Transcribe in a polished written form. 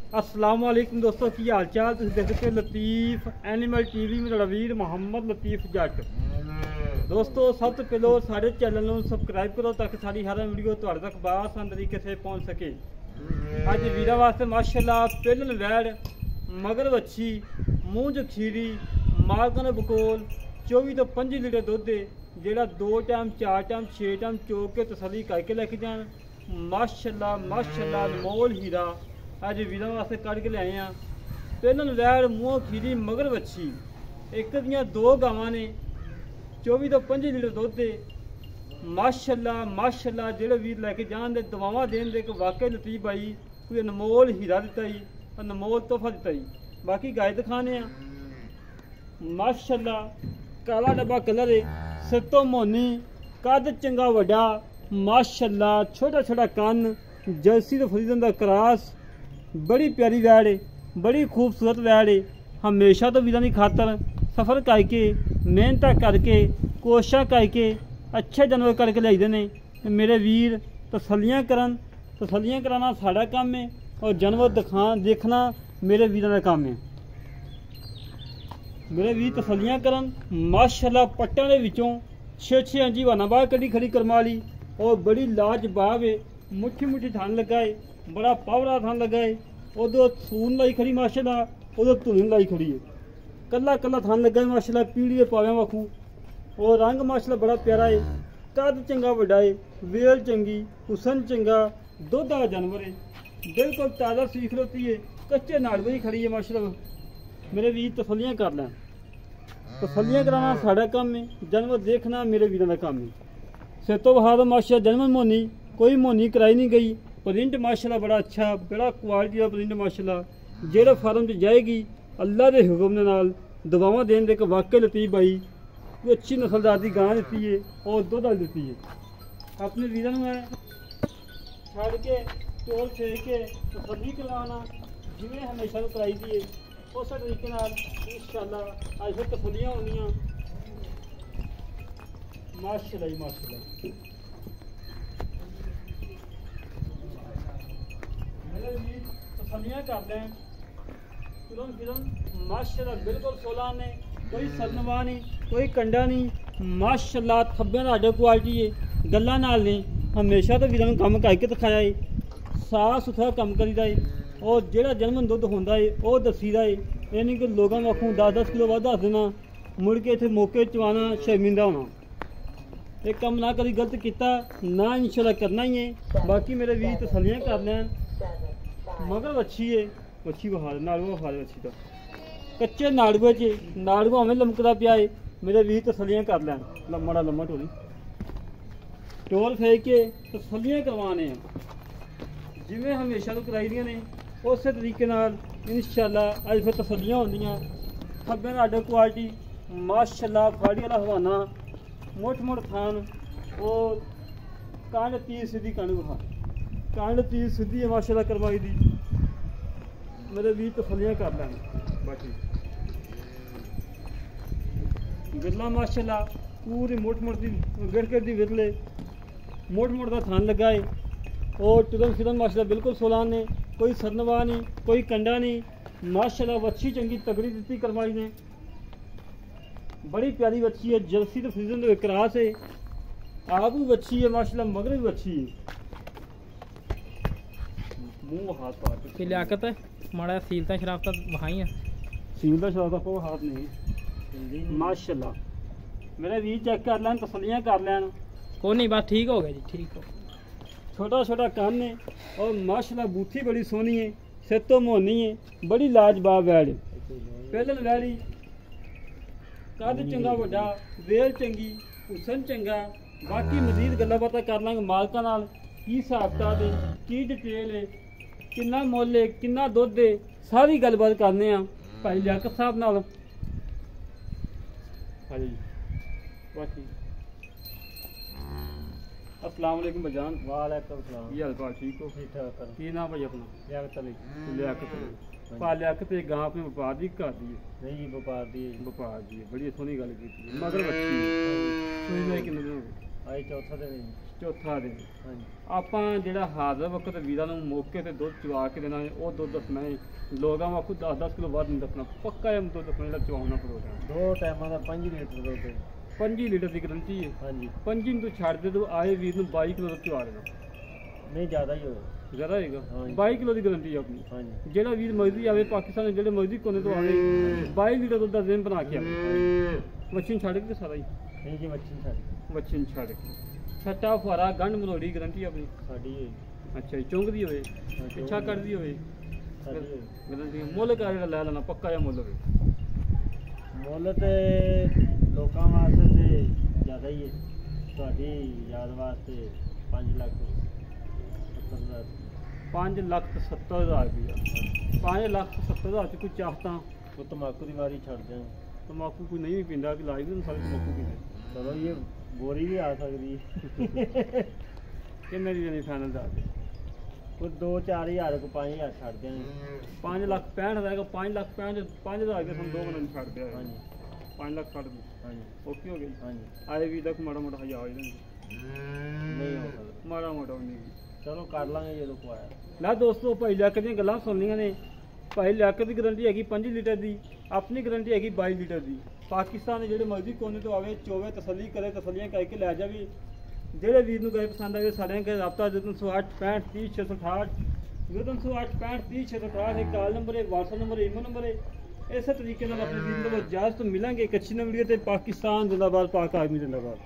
अस्सलाम वालेकुम दोस्तों, की हाल चाल? तुम देखते लतीफ एनिमल टीवी में वीर मोहम्मद लतीफ जट। दोस्तों सब तो पहले सारे चैनल में सबसक्राइब करो ताकि सारी हर वीडियो तुहाडे तक बआसान तरीके से पहुँच सके। अज वीरा वास्ते माशाल्लाह पहलन वैड़ मगर वच्छी मूँह च खीरी मालका ने बकोल 24 तो 25 लीटर दुध जेड़ा 2 टाइम 4 टाइम 6 टाइम चोक के तसली करके लेके जान। माशाल्लाह माशाल्लाह अनमोल हीरा अज वीरा वास्ते कढ़ के लियाए हैं। पहलन वैड़ मूँह खीरी मगर वच्छी एक दियाँ 2 गावां ने 24 तो 25 लीटर दुध। माशाल्लाह माशाल्लाह जेड़े वीर लैके जान दे दवावां देन दे वाकई लतीफ भाई कोई अनमोल हीरा दिता ही, अनमोल तोहफा दिता ही। बाकी गाय दिखाने माशाल्लाह काला डब्बा कलर है, सिर मोनी कद चंगा वड्डा माशाल्लाह, छोटा छोटा कन जर्सी तो फरीदन दा क्रास। बड़ी प्यारी वैड़ है, बड़ी खूबसूरत वैड़ है। हमेशा तो वीरां दी खातर सफ़र करके मेहनत करके कोशिश करके अच्छे जानवर करके लेते हैं। मेरे वीर तसलियाँ कराना साड़ा काम है और जानवर देखना मेरे वीरां दा काम है। मेरे वीर तसलियाँ करन माशाल्लाह पट्टां दे विचों 6-6 इंची वाना बाहर कड़ी खड़ी करमा ली और बड़ी लाजवाब है। मुट्ठी मुट्ठी थान लगा है, बड़ा पावरा थान लगा है। उधर सून लाई खड़ी माशाल्लाह, उधर धुन लाई खड़ी है। कला कला थान लगा है माशाल्लाह, पीड़ी पाव्या वाखू और रंग माशाल्लाह बड़ा प्यारा है। कद चंगा वड्डा है, वेल चंगी, हुसन चंगा, दुध वाला जानवर है। बिल्कुल ताज़ा सीख रोती है, कच्चे नाड़वे ही खड़ी है माशाल्लाह। मेरे वीर तसलियाँ कर लें, तसलियाँ कराना साड़ा काम है, जानवर देखना मेरे वीरों का काम है। सिर तो बहा दो माशाल्लाह, जानवर मोनी कोई मोनी कराई नहीं गई। प्रिंट माशाल्लाह बड़ा अच्छा, बड़ा क्वालिटी का प्रिंट माशाल्लाह। जेड़े फार्म च जाएगी अल्लाह के हुक्म के नाल दवावां देन दे वाकई लतीफ भाई कोई अच्छी नस्लदार की गां दी है और दुध दी है। अपने वीरों में छड़ के चोल फेर के तसली करवाना जिमें हमेशा तो कराई दी है उस तरीके इंशाअल्लाह अज फिर तसलियाँ होनियां माशाल्लाह जी माशाल्लाह। मेरे वीर तसलियाँ कर लें तुरंत फिरन माशाल्लाह, बिल्कुल 16 ने कोई सदनवा नहीं कोई कंडा नहीं माशाल्लाह। थब्बे का आडर क्वालिटी है, गल्लां नाल ने हमेशा तो वीरां नूं कम करके दिखाया है, साफ सुथरा कम करीदा है और जेड़ा जन्मन दुध होंदा है वह दसीदा है। ये नहीं कि लोगों वाखों 10-10 किलो वध दस देना मुड़ के इत्थे मौके चवाना शर्मिंदा होना। ये कम ना कभी गलत किया ना इंशाल्लाह करना ही है। बाकी मेरे वीर तसलियाँ कर लें मगर वच्छी है, वच्छी बहार नाड़ुआ बहार वच्छी का कच्चे नाड़ुए च नाड़ुआ हमें लमकदा पिया है। मेरे वीर तसलियाँ कर लें लम्मा लम्मा टोल फेंक के तसलियाँ करवाने जिमें हमेशा तो कराई दियां ने उस तरीके इंशाल्लाह अज फिर तसलियाँ होंदियां। खब्बे का आडर क्वालिटी माशाल्लाह, फाड़ी वाला हवाना मुठ मुठ थान और कंड तीस सीधी कंड तीस सीधी है माशाल्लाह करवाई दी। मेरे भी तसलियाँ कर लें। बाकी विरला माशाल्लाह पूरी मुठ मुठ दी गिड़ दी विरले मुठ मुठ का थान लगा है और तुरंत फिरन माशाल्लाह बिल्कुल 16 ने कोई सरनवा नहीं कोई कंडा नहीं माशाल्लाह। वच्छी चंगी तगड़ी दी करवाई ने, बड़ी प्यारी वच्छी है। जर्सी तो फ्रीजन तो क्रास है, आप भी वच्छी है माशाल्लाह, मगर भी वच्छी है। मुंह हाथ पार लियाकत है माड़ा सीलता शराबता वहाँ सीलता शराबता को हाथ नहीं माशाल्लाह। मेरे वीर चेक कर लैन तसलियाँ कर लैन कोई नहीं बात ठीक हो गया जी, ठीक हो। छोटा छोटा कान है और माशाल्लाह बूथी बड़ी सोहनी है, सिर तो मोहनी है, बड़ी लाजवाब वैड़। पहलन वैड़ी कद चंगा वड्डा, वेल चंगी, हुसन चंगा। बाकी मजीद गल्लां बातां कर लांगे मालका नाल की हिसाब किताब है, की डिटेल है, किन्ना मुੱਲ है, किन्ना दुध है, सारी गलबात करने भाई लियाकत साहब नाल। हाँ जी बाकी अस्सलाम वालेकुम भाईजान। वालेकुम सलाम। की हाल पाल ठीक हो? ठीक ठाक। की नाम भाई अपना? लियाकत अली। लियाकत पा लियाकत एक गां अपने व्यापार की घर दी है नहीं व्यापार दी बड़ी सोहनी गल की मगर बच्ची किन्ने दिन हो गए? ਆਏ ਚੌਥਾ ਦਿਨ ਹੈ ਜੀ। ਚੌਥਾ ਦਿਨ। ਹਾਂਜੀ ਆਪਾਂ ਜਿਹੜਾ ਹਾਜ਼ਰ ਵਕਤ ਵੀਰਾਂ ਨੂੰ ਮੌਕੇ ਤੇ ਦੁੱਧ ਚਵਾ ਕੇ ਦੇਣਾ ਹੈ, ਉਹ ਦੁੱਧ ਦੱਸਣਾ ਹੈ। ਲੋਕਾਂ ਵਾਂਗੂ 10-10 ਕਿਲੋ ਵੱਧ ਨਹੀਂ ਦੱਸਣਾ, ਪੱਕਾ ਇਹ ਦੁੱਧ ਦੱਸਣਾ ਜਿਹੜਾ ਚਵਾਉਣਾ ਪ੍ਰੋਗਰਾਮ। 2 ਟਾਈਮਾਂ ਦਾ 5 ਲੀਟਰ ਦੁੱਧ ਹੈ। 5 ਲੀਟਰ ਦੀ ਗਰੰਟੀ ਹੈ। ਹਾਂਜੀ 5 ਨੂੰ ਤੂੰ ਛੱਡ ਦੇ, ਤੂੰ ਆਏ ਵੀਰ ਨੂੰ 22 ਕਿਲੋ ਦੁੱਧ ਚਵਾ ਦੇਣਾ। ਨਹੀਂ ਜ਼ਿਆਦਾ ਹੀ ਹੋਇਆ। ਜ਼ਿਆਦਾ ਹੋਏਗਾ। ਹਾਂਜੀ। 22 ਕਿਲੋ ਦੀ ਗਰੰਟੀ ਹੈ ਆਪਣੀ। ਹਾਂਜੀ ਜਿਹੜਾ ਵੀਰ ਮਰਜ਼ੀ ਆਵੇ ਪਾਕਿਸਤਾਨ ਦੇ, ਜਿਹੜੇ ਮਰਜ਼ੀ ਕੋਨੇ ਤੋਂ ਆਵੇ 22 ਲੀਟਰ ਦੁੱਧ ਦਾ ਦਿਨ ਬਣਾ ਕੇ ਆਵੇ। ਮੱਛੀ ਛੱਡ ਕੇ ਸਾਰਾ ਹੀ ਨਹੀਂ ਜੀ ਮੱਛੀ ਸਾਡੀ ਮੱਛੀ ਛੱਡ ਕੇ ਛੱਟਾ ਫੁਆਰਾ ਗੰਢ ਮਰੋੜੀ ਗਰੰਟੀ ਆਪਣੀ। ਸਾਡੀ ਹੋਈ। ਅੱਛਾ ਜੀ, ਚੁੰਗਦੀ ਹੋਵੇ ਪਿੱਛਾ ਕੱਢਦੀ ਹੋਵੇ ਸਾਡੀ ਹੋਈ। ਗਰੰਟੀ। ਮੁੱਲ ਕਾ ਜਿਹੜਾ ਲੈ ਲੈਣਾ ਪੱਕਾ ਜਿਹਾ ਮੁੱਲ ਹੋਵੇ। ਮੁੱਲ ਤੇ ਲੋਕਾਂ ਵਾਸਤੇ ਤੇ ਜ਼ਿਆਦਾ ਹੀ ਹੈ, ਤੁਹਾਡੀ ਯਾਦ ਵਾਸਤੇ 5 ਲੱਖ 70 ਹਜ਼ਾਰ। 5,70,000 ਰੁਪਇਆ। 5,70,000 ਚ ਕੋਈ ਚਾਹਤਾ ਉਹ ਤੰਬਾਕੂ ਦੀ ਵਾਰੀ ਛੱਡ ਦਿਆਂ। ਤੰਬਾਕੂ ਕੋਈ ਨਹੀਂ ਵੀ ਪੀਂਦਾ ਕਿ ਲਾਈ ਵੀ ਸਾਰੇ ਤੰਬਾਕੂ ਪੀਂਦੇ। ਚਲੋ ਇਹ ਬੋਰੀ ਵੀ ਆ ਸਕਦੀ ਹੈ। ਕਿੰਨੇ ਦੀ ਦੇਣੀ ਫਾਈਨਲ ਦਾ? ਕੋਈ 2-4 ਹਜ਼ਾਰ ਕੋ 5 ਹਜ਼ਾਰ ਛੱਡ ਦਿਆਂ। 5,65,000 ਦਾ ਹੈਗਾ। 5,65,000 5,000 ਕੇ ਤੁਹਾਨੂੰ 2 ਮਿੰਟ ਨੂੰ ਛੱਡ ਦਿਆ। ਹਾਂਜੀ 5 ਲੱਖ ਛੱਡ ਦੇ। ਹਾਂਜੀ ਓਕੇ ਹੋ ਗਈ। ਹਾਂਜੀ ਆਏ ਵੀ ਤੱਕ ਮਾੜਾ ਮੋਟਾ ਹਜ਼ਾਰ ਹੀ ਨਹੀਂ ਹੋ ਸਕਦਾ। ਮਾੜਾ ਮੋਟਾ ਵੀ ਨਹੀਂ। ਚਲੋ ਕਰ ਲਾਂਗੇ ਜਦੋਂ ਕੋ ਆਇਆ। ਲੈ ਦੋਸਤੋ, ਭਾਈ ਲਿਆਕਤ ਦੀਆਂ ਗੱਲਾਂ ਸੁਣਨੀਆਂ ਨੇ। ਭਾਈ ਲਿਆਕਤ ਦੀ ਗਰੰਟੀ ਹੈਗੀ 5 ਲੀਟਰ ਦੀ, ਆਪਣੀ ਗਰੰਟੀ ਹੈਗੀ 22 ਲੀਟਰ ਦੀ। ਪਾਕਿਸਤਾਨ ਦੇ ਜਿਹੜੇ ਮਰਜ਼ੀ ਕੋਨੇ ਤੋਂ ਆਵੇ, ਚੋਵੇ ਤਸੱਲੀ ਕਰੇ, ਤਸੱਲੀਆਂ ਕਰਕੇ ਲੈ ਜਾਵੇ। ਜਿਹੜੇ ਵੀਰ ਨੂੰ ਗਏ ਪਸੰਦ ਆਵੇ ਸਾਡੇ ਨਾਲ ਰਾਬਤਾ 0308 65 30 668 0308 65 30 668 ਇਹ ਕਾਲ ਨੰਬਰ ਹੈ, WhatsApp ਨੰਬਰ ਹੈ, ਈਮੋ ਨੰਬਰ ਹੈ। ਇਸੇ ਤਰੀਕੇ ਨਾਲ ਆਪਣੇ ਵੀਰ ਨੂੰ ਇਜਾਜ਼ਤ ਮਿਲਾਂਗੇ ਇੱਕ ਅੱਛੀ ਵੀਡੀਓ ਤੇ। ਪਾਕਿਸਤਾਨ ਜ਼ਿੰਦਾਬਾਦ, ਪਾਕ ਆਰਮੀ ਜ਼ਿੰਦਾਬਾਦ।